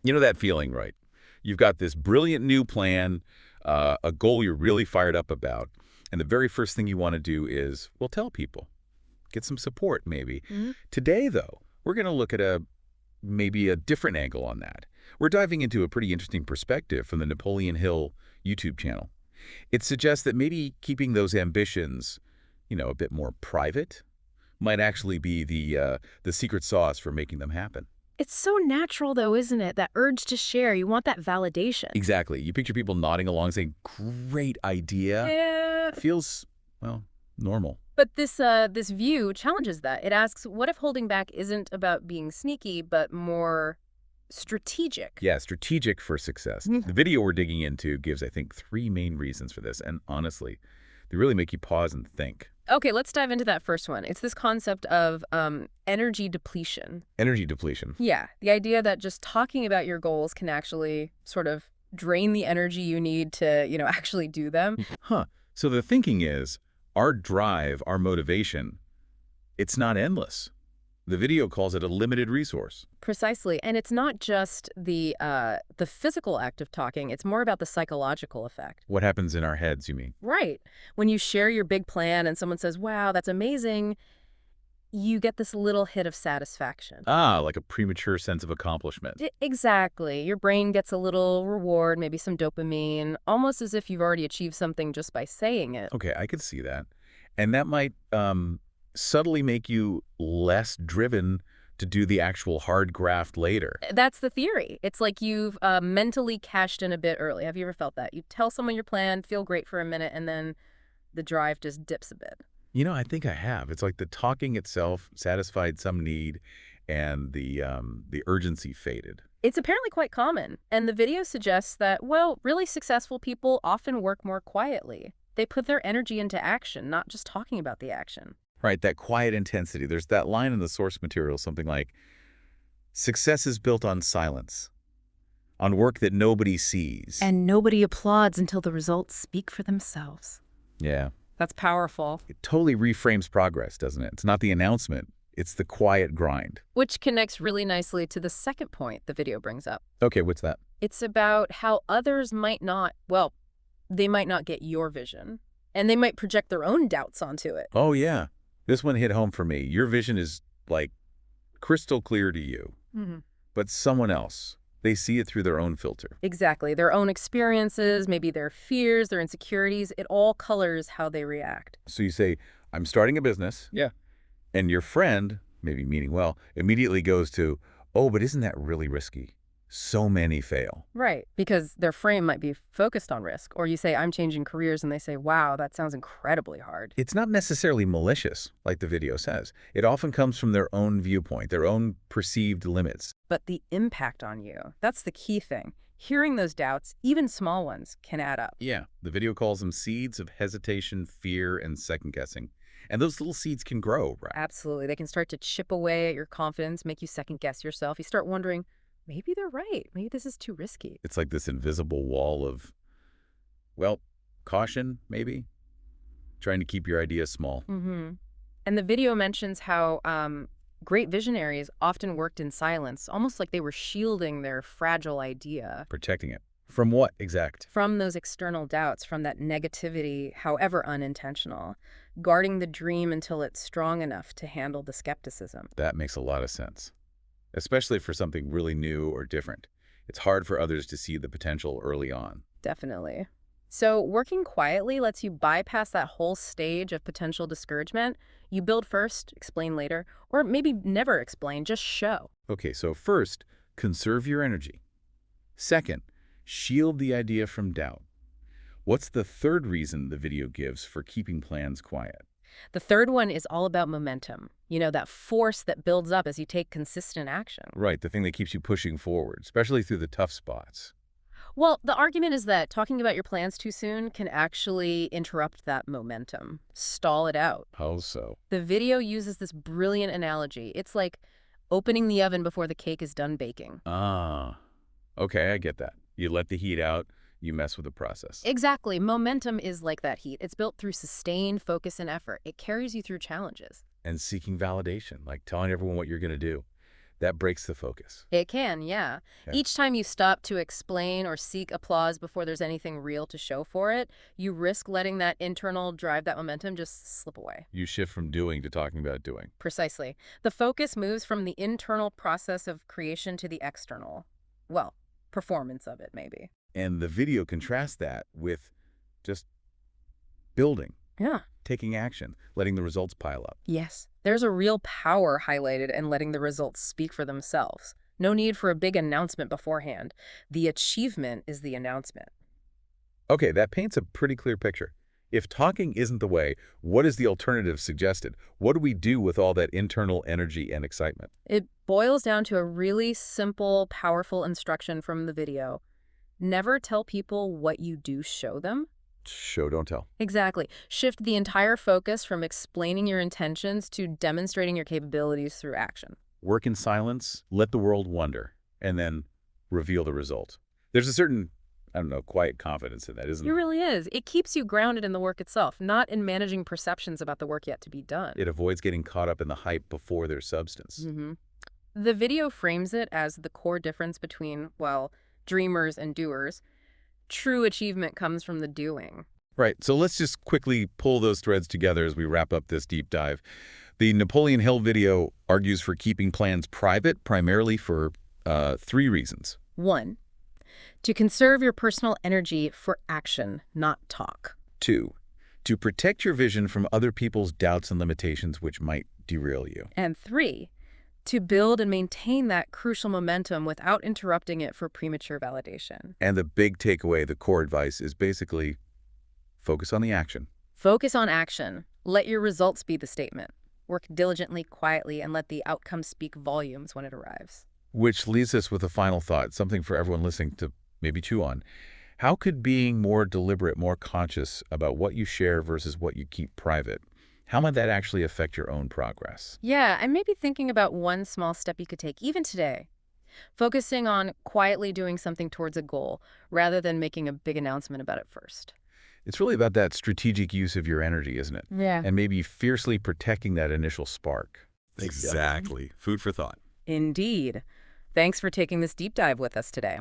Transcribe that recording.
You know that feeling, right? You've got this brilliant new plan, a goal you're really fired up about, and the very first thing you want to do is, well, tell people. Get some support, maybe. Mhm. Today, though, we're going to look at maybe a different angle on that. We're diving into a pretty interesting perspective from the Napoleon Hill YouTube channel. It suggests that maybe keeping those ambitions, a bit more private might actually be the secret sauce for making them happen. It's so natural, though, isn't it? That urge to share. You want that validation. Exactly. You picture people nodding along saying, great idea. Yeah. Feels, well, normal. But this view challenges that. It asks, what if holding back isn't about being sneaky, but more strategic? Yeah, strategic for success. The video we're digging into gives, I think, three main reasons for this. And honestly, they really make you pause and think. Okay, let's dive into that first one. It's this concept of energy depletion. Energy depletion. Yeah, the idea that just talking about your goals can actually sort of drain the energy you need to, actually do them. Huh. So the thinking is, our drive, our motivation, it's not endless. The video calls it a limited resource. Precisely. And it's not just the physical act of talking. It's more about the psychological effect. What happens in our heads, you mean? Right. When you share your big plan and someone says, wow, that's amazing, you get this little hit of satisfaction. Ah, like a premature sense of accomplishment. Exactly. Your brain gets a little reward, maybe some dopamine, almost as if you've already achieved something just by saying it. Okay, I could see that. And that might subtly make you less driven to do the actual hard graft later. That's the theory. It's like you've mentally cashed in a bit early. Have you ever felt that? You tell someone your plan, feel great for a minute, and then the drive just dips a bit. I think I have. It's like the talking itself satisfied some need and the urgency faded. It's apparently quite common, and the video suggests that, well, really successful people often work more quietly. They put their energy into action, not just talking about the action. Right, that quiet intensity. There's that line in the source material, something like, success is built on silence, on work that nobody sees. And nobody applauds until the results speak for themselves. Yeah. That's powerful. It totally reframes progress, doesn't it? It's not the announcement. It's the quiet grind. Which connects really nicely to the second point the video brings up. Okay, what's that? It's about how others might not, well, they might not get your vision, and they might project their own doubts onto it. Oh, yeah. This one hit home for me. Your vision is, like, crystal clear to you. But someone else, they see it through their own filter. Exactly. Their own experiences, maybe their fears, their insecurities, it all colors how they react. So you say, I'm starting a business. Yeah. And your friend, maybe meaning well, immediately goes to, oh, but isn't that really risky? So many fail. Right, because their frame might be focused on risk. Or you say, I'm changing careers, and they say, wow, that sounds incredibly hard. It's not necessarily malicious, like the video says. It often comes from their own viewpoint, their own perceived limits. But the impact on you, that's the key thing. Hearing those doubts, even small ones, can add up. Yeah, the video calls them seeds of hesitation, fear, and second-guessing. And those little seeds can grow, right? Absolutely. They can start to chip away at your confidence, make you second-guess yourself. You start wondering, maybe they're right. Maybe this is too risky. It's like this invisible wall of, well, caution, maybe? Trying to keep your ideas small. And the video mentions how great visionaries often worked in silence, almost like they were shielding their fragile idea. Protecting it. From what exact? From those external doubts, from that negativity, however unintentional. Guarding the dream until it's strong enough to handle the skepticism. That makes a lot of sense. Especially for something really new or different. It's hard for others to see the potential early on. Definitely. So working quietly lets you bypass that whole stage of potential discouragement. You build first, explain later, or maybe never explain, just show. Okay, so first, conserve your energy. Second, shield the idea from doubt. What's the third reason the video gives for keeping plans quiet? The third one is all about momentum. That force that builds up as you take consistent action. Right, the thing that keeps you pushing forward, especially through the tough spots. Well, the argument is that talking about your plans too soon can actually interrupt that momentum, stall it out. How so? The video uses this brilliant analogy. It's like opening the oven before the cake is done baking. Ah, okay, I get that. You let the heat out, you mess with the process. Exactly. Momentum is like that heat. It's built through sustained focus and effort. It carries you through challenges. And seeking validation, like telling everyone what you're going to do. That breaks the focus. It can, yeah. Okay. Each time you stop to explain or seek applause before there's anything real to show for it, you risk letting that internal drive, that momentum, just slip away. You shift from doing to talking about doing. Precisely. The focus moves from the internal process of creation to the external. Well, performance of it, maybe. And the video contrasts that with just building, Yeah. taking action, letting the results pile up. Yes. There's a real power highlighted in letting the results speak for themselves. No need for a big announcement beforehand. The achievement is the announcement. Okay, that paints a pretty clear picture. If talking isn't the way, what is the alternative suggested? What do we do with all that internal energy and excitement? It boils down to a really simple, powerful instruction from the video. Never tell people what you do, show them. Show, don't tell. Exactly. Shift the entire focus from explaining your intentions to demonstrating your capabilities through action. Work in silence, let the world wonder, and then reveal the result. There's a certain, I don't know, quiet confidence in that, isn't It there? really is. It keeps you grounded in the work itself, not in managing perceptions about the work yet to be done. It avoids getting caught up in the hype before there's substance. hmm The video frames it as the core difference between, well, dreamers and doers. True achievement comes from the doing. Right, so let's just quickly pull those threads together as we wrap up this deep dive. The Napoleon Hill video argues for keeping plans private, primarily for three reasons. 1. To conserve your personal energy for action, not talk. 2, to protect your vision from other people's doubts and limitations which might derail you. And 3. To build and maintain that crucial momentum without interrupting it for premature validation. And the big takeaway, the core advice, is basically focus on the action. Focus on action. Let your results be the statement. Work diligently, quietly, and let the outcome speak volumes when it arrives. Which leaves us with a final thought, something for everyone listening to maybe chew on. How could being more deliberate, more conscious about what you share versus what you keep private, how might that actually affect your own progress? Yeah, and maybe thinking about one small step you could take, even today. Focusing on quietly doing something towards a goal, rather than making a big announcement about it first. It's really about that strategic use of your energy, isn't it? Yeah. And maybe fiercely protecting that initial spark. Exactly. Food for thought. Indeed. Thanks for taking this deep dive with us today.